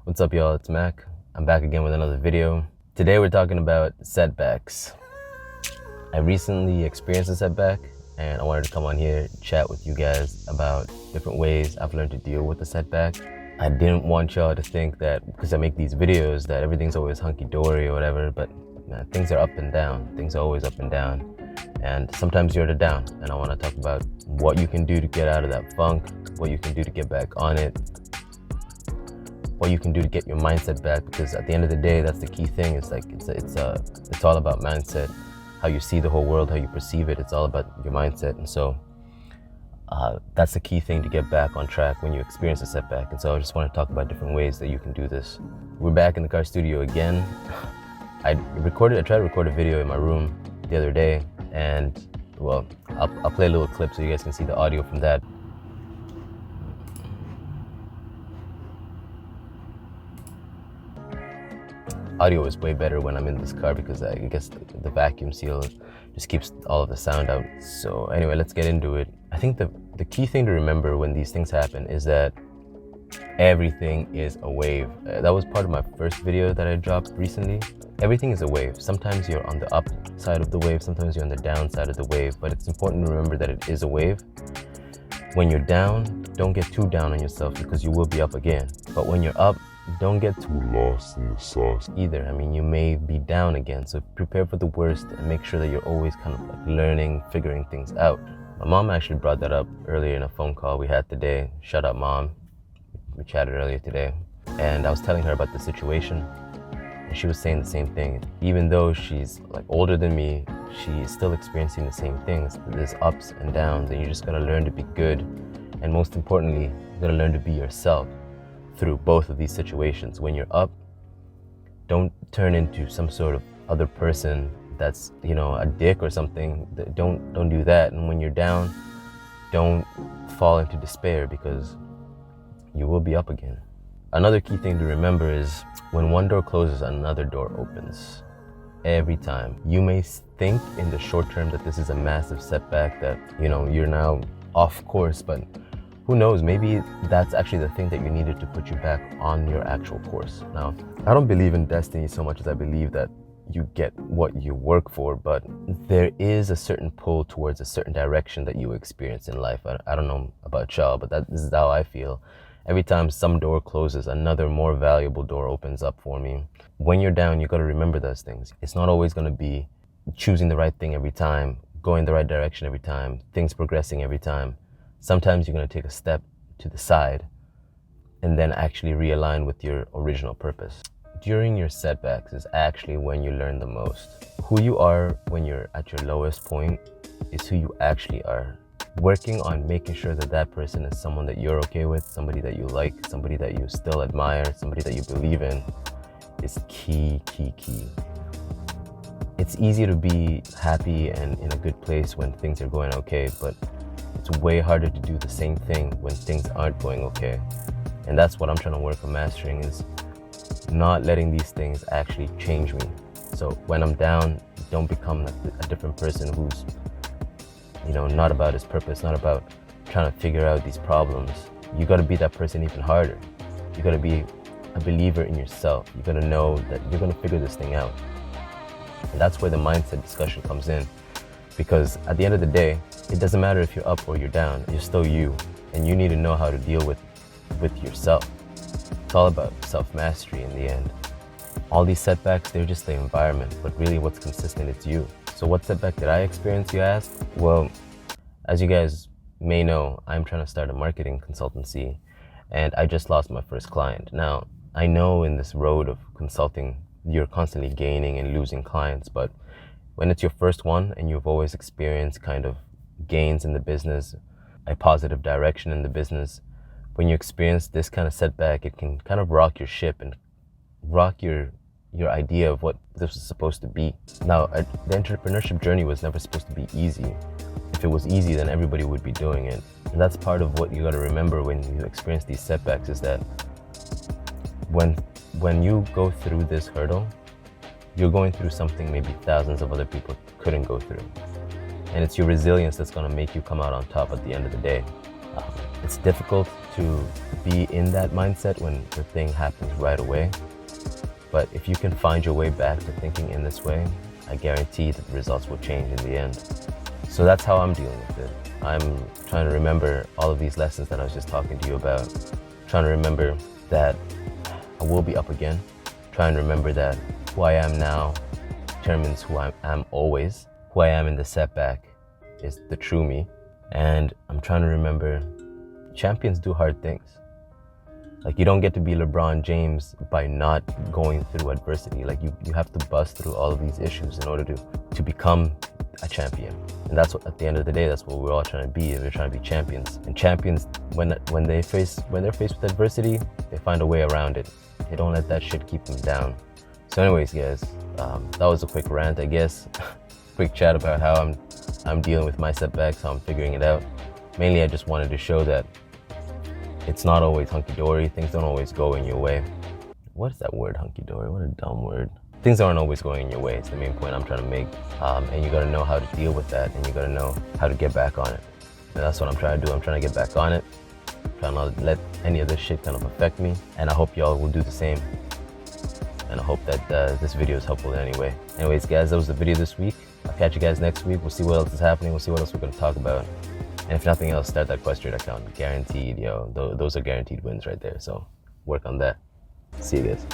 What's up, y'all? It's Mac. I'm back again with another video. Today we're talking about setbacks. I recently experienced a setback and I wanted to come on here chat with you guys about different ways I've learned to deal with the setback. I didn't want y'all to think that because I make these videos that everything's always hunky-dory or whatever, but man, things are up and down. Things are always up and down. And sometimes you're at a down, and I want to talk about what you can do to get out of that funk, what you can do to get back on it, what you can do to get your mindset back, because at the end of the day, that's the key thing. It's all about mindset, how you see the whole world, how you perceive it. It's all about your mindset. And so that's the key thing to get back on track when you experience a setback. And so I just want to talk about different ways that you can do this. We're back in the car studio again. I tried to record a video in my room the other day, and well, I'll play a little clip so you guys can see the audio from that. Audio is way better when I'm in this car because I guess the vacuum seal just keeps all of the sound out. So anyway, let's get into it. I think the key thing to remember when these things happen is that everything is a wave. That was part of my first video that I dropped recently. Everything is a wave. Sometimes you're on the up side of the wave, sometimes you're on the down side of the wave, but it's important to remember that it is a wave. When you're down, don't get too down on yourself because you will be up again. But when you're up, don't get too lost in the sauce either. I mean, you may be down again, so prepare for the worst and make sure that you're always kind of like learning, figuring things out. My mom actually brought that up earlier in a phone call we had today. Shout out, Mom. We chatted earlier today, and I was telling her about the situation, and she was saying the same thing. Even though she's like older than me, she's still experiencing the same things. There's ups and downs, and you just gotta learn to be good, and most importantly, you gotta learn to be yourself through both of these situations. When you're up, don't turn into some sort of other person that's, you know, a dick or something. Don't do that. And when you're down, don't fall into despair because you will be up again. Another key thing to remember is when one door closes, another door opens. Every time. You may think in the short term that this is a massive setback, that, you know, you're now off course, but who knows, maybe that's actually the thing that you needed to put you back on your actual course. Now, I don't believe in destiny so much as I believe that you get what you work for, but there is a certain pull towards a certain direction that you experience in life. I don't know about y'all, but this is how I feel. Every time some door closes, another more valuable door opens up for me. When you're down, you got to remember those things. It's not always going to be choosing the right thing every time, going the right direction every time, things progressing every time. Sometimes you're going to take a step to the side and then actually realign with your original purpose. During your setbacks is actually when you learn the most. Who you are when you're at your lowest point is who you actually are. Working on making sure that that person is someone that you're okay with, somebody that you like, somebody that you still admire, somebody that you believe in is key. It's easy to be happy and in a good place when things are going okay, but it's way harder to do the same thing when things aren't going okay. And that's what I'm trying to work on mastering, is not letting these things actually change me. So when I'm down, don't become a different person who's, you know, not about his purpose, not about trying to figure out these problems. You got to be that person even harder. You got to be a believer in yourself. You got to know that you're going to figure this thing out. And that's where the mindset discussion comes in. Because at the end of the day, it doesn't matter if you're up or you're down, you're still you. And you need to know how to deal with yourself. It's all about self-mastery in the end. All these setbacks, they're just the environment, but really what's consistent, it's you. So what setback did I experience, you ask? Well, as you guys may know, I'm trying to start a marketing consultancy, and I just lost my first client. Now, I know in this road of consulting, you're constantly gaining and losing clients, but when it's your first one and you've always experienced kind of gains in the business, a positive direction in the business, when you experience this kind of setback, it can kind of rock your ship and rock your idea of what this was supposed to be. Now, the entrepreneurship journey was never supposed to be easy. If it was easy, then everybody would be doing it. And that's part of what you got to remember when you experience these setbacks, is that when you go through this hurdle, you're going through something maybe thousands of other people couldn't go through. And it's your resilience that's going to make you come out on top at the end of the day. It's difficult to be in that mindset when the thing happens right away. But if you can find your way back to thinking in this way, I guarantee that the results will change in the end. So that's how I'm dealing with it. I'm trying to remember all of these lessons that I was just talking to you about. Trying to remember that I will be up again. Trying to remember that who I am now determines who I am always. Who I am in the setback is the true me. And I'm trying to remember champions do hard things. Like, you don't get to be LeBron James by not going through adversity. Like, you have to bust through all of these issues in order to become a champion. And that's what, at the end of the day, that's what we're all trying to be. We're trying to be champions. And champions, when they're faced with adversity, they find a way around it. They don't let that shit keep them down. So anyways, guys, that was a quick rant, I guess. Quick chat about how I'm dealing with my setbacks, how I'm figuring it out. Mainly, I just wanted to show that it's not always hunky-dory. Things don't always go in your way. What is that word, hunky-dory? What a dumb word. Things aren't always going in your way. It's the main point I'm trying to make. And you gotta know how to deal with that, and you gotta know how to get back on it. And that's what I'm trying to do. I'm trying to get back on it. I'm trying not to let any of this shit kind of affect me. And I hope y'all will do the same. And I hope that this video is helpful in any way. Anyways, guys, that was the video this week. I'll catch you guys next week. We'll see what else is happening. We'll see what else we're gonna talk about. And if nothing else, start that Quest Trade account. Guaranteed, yo. Those are guaranteed wins right there. So work on that. See you guys.